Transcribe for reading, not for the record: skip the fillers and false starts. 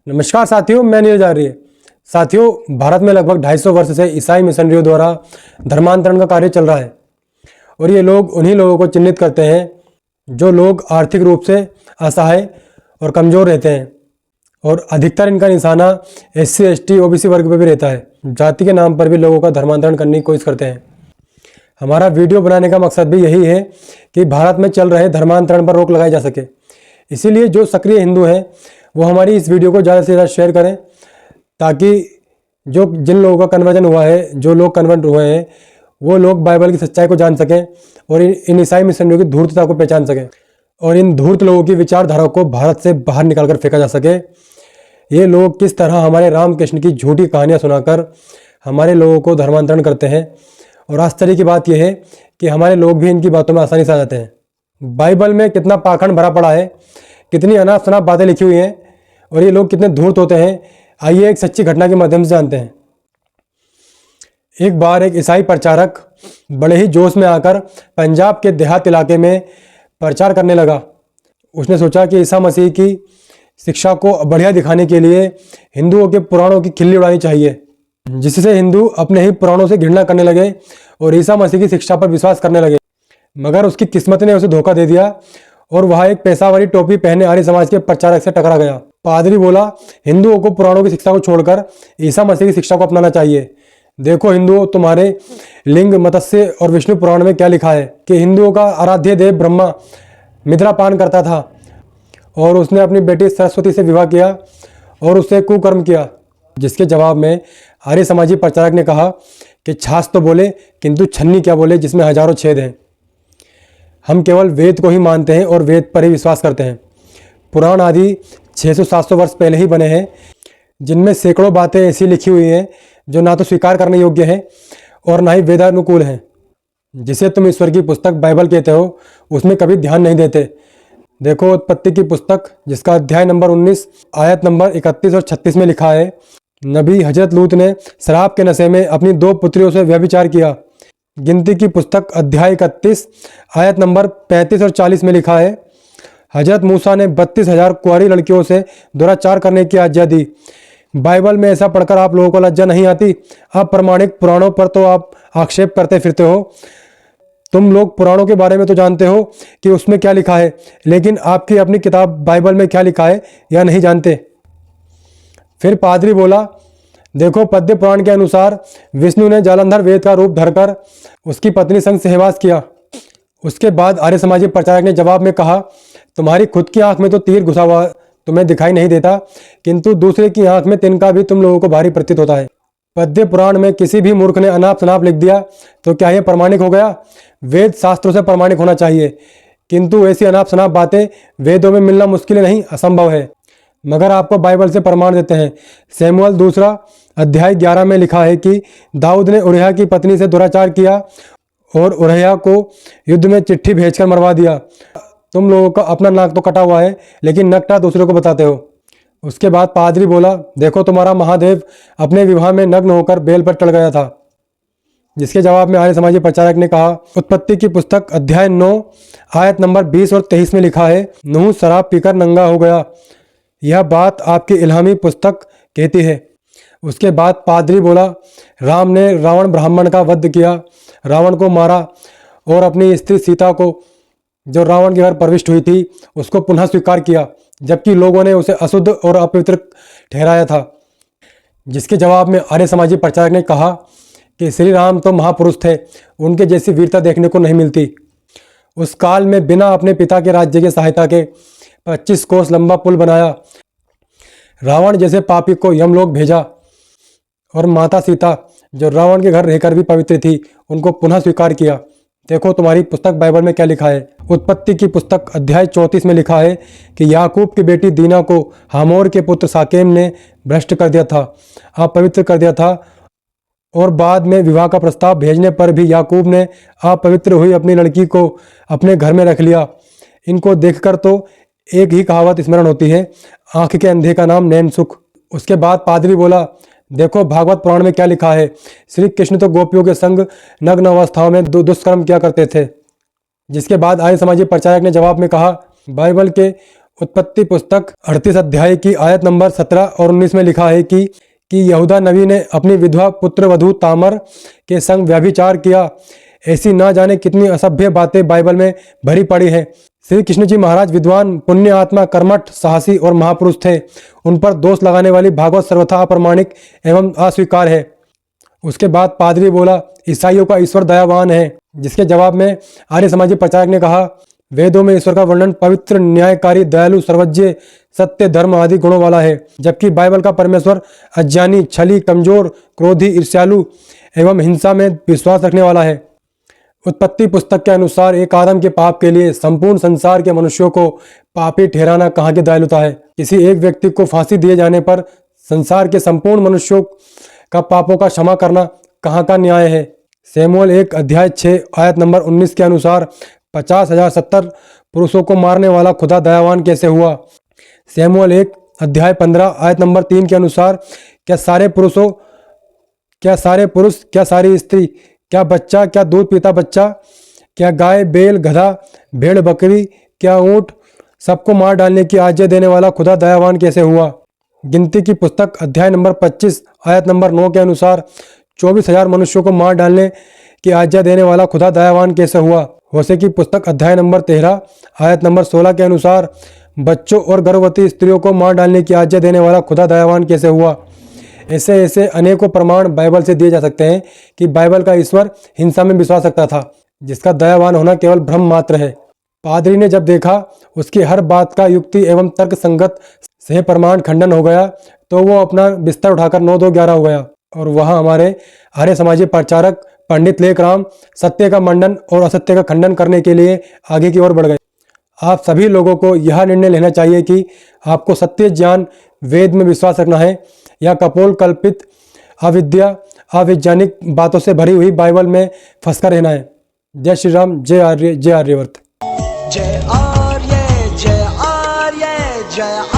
नमस्कार साथियों, मैं नीरज आर्य। साथियों, भारत में लगभग 250 वर्ष से ईसाई मिशनरियों द्वारा धर्मांतरण का कार्य चल रहा है और ये लोग उन्हीं लोगों को चिन्हित करते हैं जो लोग आर्थिक रूप से असहाय और कमज़ोर रहते हैं और अधिकतर इनका निशाना SC, ST, OBC वर्ग पर भी रहता है। जाति के नाम पर भी लोगों का धर्मांतरण करने की कोशिश करते हैं। हमारा वीडियो बनाने का मकसद भी यही है कि भारत में चल रहे धर्मांतरण पर रोक लगाई जा सके। इसीलिए जो सक्रिय हिंदू हैं वो हमारी इस वीडियो को ज़्यादा से ज़्यादा शेयर करें ताकि जिन लोगों का कन्वर्जन हुआ है, जो लोग कन्वर्ट हुए हैं, वो लोग बाइबल की सच्चाई को जान सकें और इन ईसाई मिशनरियों की धूर्तता को पहचान सकें और इन धूर्त लोगों की विचारधारा को भारत से बाहर निकालकर फेंका जा सके। ये लोग किस तरह हमारे रामकृष्ण की झूठी कहानियाँ सुनाकर हमारे लोगों को धर्मांतरण करते हैं और आश्चर्य की बात यह है कि हमारे लोग भी इनकी बातों में आसानी से आ जाते हैं। बाइबल में कितना पाखंड भरा पड़ा है, कितनी अनाप शनाप बातें लिखी हुई हैं और ये लोग कितने धूर्त होते हैं। आइए एक सच्ची घटना के माध्यम से जानते हैं। एक बार एक ईसाई प्रचारक बड़े ही जोश में आकर पंजाब के देहात इलाके में प्रचार करने लगा। उसने सोचा कि ईसा मसीह की शिक्षा को बढ़िया दिखाने के लिए हिंदुओं के पुराणों की खिल्ली उड़ानी चाहिए, जिससे हिंदू अपने ही पुराणों से घृणा करने लगे और ईसा मसीह की शिक्षा पर विश्वास करने लगे। मगर उसकी किस्मत ने उसे धोखा दे दिया और वह एक पेशावरी टोपी पहने आर्य समाज के प्रचारक से टकरा गया। पादरी बोला, हिंदुओं को पुराणों की शिक्षा को छोड़कर ईसा मसीह की शिक्षा को अपनाना चाहिए। देखो हिंदुओं, तुम्हारे लिंग, मत्स्य और विष्णु पुराण में क्या लिखा है कि हिंदुओं का आराध्य देव ब्रह्मा मिद्रापान करता था और उसने अपनी बेटी सरस्वती से विवाह किया और उससे कुकर्म किया। जिसके जवाब में आर्य समाजी प्रचारक ने कहा कि छाछ तो बोले किंतु छन्नी क्या बोले, जिसमें हजारों छेद हैं। हम केवल वेद को ही मानते हैं और वेद पर ही विश्वास करते हैं। पुराण आदि 600-700 वर्ष पहले ही बने हैं, जिनमें सैकड़ों बातें ऐसी लिखी हुई हैं जो ना तो स्वीकार करने योग्य हैं और ना ही वेदानुकूल हैं। जिसे तुम ईश्वर की पुस्तक बाइबल कहते हो, उसमें कभी ध्यान नहीं देते। देखो उत्पत्ति की पुस्तक, जिसका अध्याय नंबर 19 आयत नंबर 31 और 36 में लिखा है, नबी हजरत लूत ने शराब के नशे में अपनी 2 पुत्रियों से व्यभिचार किया। गिनती की पुस्तक अध्याय 31 आयत नंबर 35 और 40 में लिखा है, हजरत मूसा ने 32,000 कुंवारी लड़कियों से दुराचार करने की आज्ञा दी। बाइबल में ऐसा पढ़कर आप लोगों को लज्जा नहीं आती? अप्रमाणिक पुराणों पर तो आप आक्षेप करते फिरते हो। तुम लोग पुराणों के बारे में तो जानते हो कि उसमें क्या लिखा है, लेकिन आपकी अपनी किताब बाइबल में क्या लिखा है या नहीं जानते। फिर पादरी बोला, देखो पद्य पुराण के अनुसार विष्णु ने जालंधर वेद का रूप धरकर उसकी पत्नी संग सहवास किया। उसके बाद आर्य समाजी प्रचारक ने जवाब में कहा, तुम्हारी खुद की आंख में तो तीर घुसा हुआ तुम्हें दिखाई नहीं देता, किंतु दूसरे की आंख में तिनका भी तुम लोगों को भारी प्रतीत होता है। पद्य पुराण में किसी भी मूर्ख ने अनाप शनाप लिख दिया तो क्या यह प्रमाणिक हो गया? वेद शास्त्रों से प्रमाणिक होना चाहिए, किंतु ऐसी अनाप शनाप बातें वेदों में मिलना मुश्किल नहीं, असंभव है। मगर आपको बाइबल से प्रमाण देते हैं। शमूएल 2 अध्याय 11 में लिखा है कि दाऊद ने उरिय्याह की पत्नी से दुराचार किया और उरिय्याह को युद्ध में चिट्ठी भेजकर मरवा दिया। तुम लोगों का अपना नाक तो कटा हुआ है, लेकिन नकटा दूसरे को बताते हो। उसके बाद पादरी बोला, देखो तुम्हारा महादेव अपने विवाह में नग्न होकर बेल पर चढ़ गया था। जिसके जवाब में आर्य समाजी प्रचारक ने कहा, उत्पत्ति की पुस्तक अध्याय 9 आयत नंबर 20 और 23 में लिखा है, नूह शराब पीकर नंगा हो गया। यह बात आपकी इल्हामी पुस्तक कहती है। उसके बाद पादरी बोला, राम ने रावण ब्राह्मण का वध किया, रावण को मारा और अपनी स्त्री सीता को, जो रावण के घर प्रविष्ट हुई थी, उसको पुनः स्वीकार किया, जबकि लोगों ने उसे अशुद्ध और अपवित्र ठहराया था। जिसके जवाब में आर्य समाजी प्रचारक ने कहा कि श्री राम तो महापुरुष थे, उनके जैसी वीरता देखने को नहीं मिलती। उस काल में बिना अपने पिता के राज्य की सहायता के 25 कोस लंबा पुल बनाया, रावण जैसे पापी को यमलोक भेजा और माता सीता, जो रावण के घर रहकर भी पवित्र थी, उनको पुनः स्वीकार किया। देखो तुम्हारी पुस्तक बाइबल में क्या लिखा है। उत्पत्ति की पुस्तक अध्याय 34 में लिखा है कि याकूब की बेटी दीना को हमोर के पुत्र साकेम ने भ्रष्ट कर दिया था, अपवित्र कर दिया था, और बाद में विवाह का प्रस्ताव भेजने पर भी याकूब ने अपवित्र हुई अपनी लड़की को अपने घर में रख लिया। इनको देखकर तो एक ही कहावत स्मरण होती है, आंख के अंधे का नाम नैन सुख। उसके बाद पादरी बोला, देखो भागवत पुराण में क्या लिखा है, श्री कृष्ण तो गोपियों के संग नग्न अवस्थाओं में दुष्कर्म किया करते थे। जिसके बाद आर्य समाजी प्रचारक ने जवाब में कहा, बाइबल के उत्पत्ति पुस्तक 38 अध्याय की आयत नंबर 17 और 19 में लिखा है कि यहूदा नबी ने अपनी विधवा पुत्र वधू तामर के संग व्यभिचार किया। ऐसी ना जाने कितनी असभ्य बातें बाइबल में भरी पड़ी हैं। श्री कृष्ण जी महाराज विद्वान, पुण्य आत्मा, कर्मठ, साहसी और महापुरुष थे। उन पर दोष लगाने वाली भागवत सर्वथा अप्रमाणिक एवं अस्वीकार है। उसके बाद पादरी बोला, ईसाइयों का ईश्वर दयावान है। जिसके जवाब में आर्य समाजी प्रचारक ने कहा, वेदों में ईश्वर का वर्णन पवित्र, न्यायकारी, दयालु, सर्वज्ञ, सत्य, धर्म आदि गुणों वाला है, जबकि बाइबल का परमेश्वर अज्ञानी, छली, कमजोर, क्रोधी, ईर्ष्यालु एवं हिंसा में विश्वास रखने वाला है। उत्पत्ति पुस्तक के अनुसार एक आदम के पाप के लिए संपूर्ण संसार के मनुष्यों को पापी ठहराना कहाँ की दयालुता है। किसी एक व्यक्ति को फांसी दिए जाने पर संसार के संपूर्ण मनुष्यों का पापों का क्षमा करना कहाँ का न्याय है। शमूएल 1 अध्याय 6 आयत नंबर 19 के अनुसार 50,070 पुरुषों को मारने वाला खुदा दयावान कैसे हुआ। शमूएल 1 अध्याय 15 आयत नंबर 3 के अनुसार क्या सारे पुरुष, क्या सारी स्त्री, क्या बच्चा, क्या दूध पीता बच्चा, क्या गाय, बैल, गधा, भेड़, बकरी, क्या ऊंट, सबको मार डालने की आज्ञा देने वाला खुदा दयावान कैसे हुआ। गिनती की पुस्तक अध्याय नंबर 25 आयत नंबर 9 के अनुसार 24,000 मनुष्यों को मार डालने की आज्ञा देने वाला खुदा दयावान कैसे हुआ। होशे की पुस्तक अध्याय नंबर 13 आयत नंबर 16 के अनुसार बच्चों और गर्भवती स्त्रियों को मार डालने की आज्ञा देने वाला खुदा दयावान कैसे हुआ। ऐसे अनेकों प्रमाण बाइबल से दिए जा सकते हैं कि बाइबल का ईश्वर हिंसा में विश्वास रखता था, जिसका दयावान होना केवल भ्रम मात्र है। पादरी ने जब देखा उसकी हर बात का युक्ति एवं तर्क संगत सही प्रमाण खंडन हो गया, तो वो अपना बिस्तर उठाकर 9-2-11 हो गया और वहाँ हमारे आर्य समाजी प्रचारक पंडित लेखराम सत्य का मंडन और असत्य का खंडन करने के लिए आगे की ओर बढ़ गए। आप सभी लोगों को यह निर्णय लेना चाहिए कि आपको सत्य ज्ञान, वेद में विश्वास रखना है या कपोल कल्पित अविद्या, अवैज्ञानिक बातों से भरी हुई बाइबल में फंसकर रहना है। जय श्री राम, जय आर्य, जय आर्यवर्त। जय आर्य, जय आर्य, जय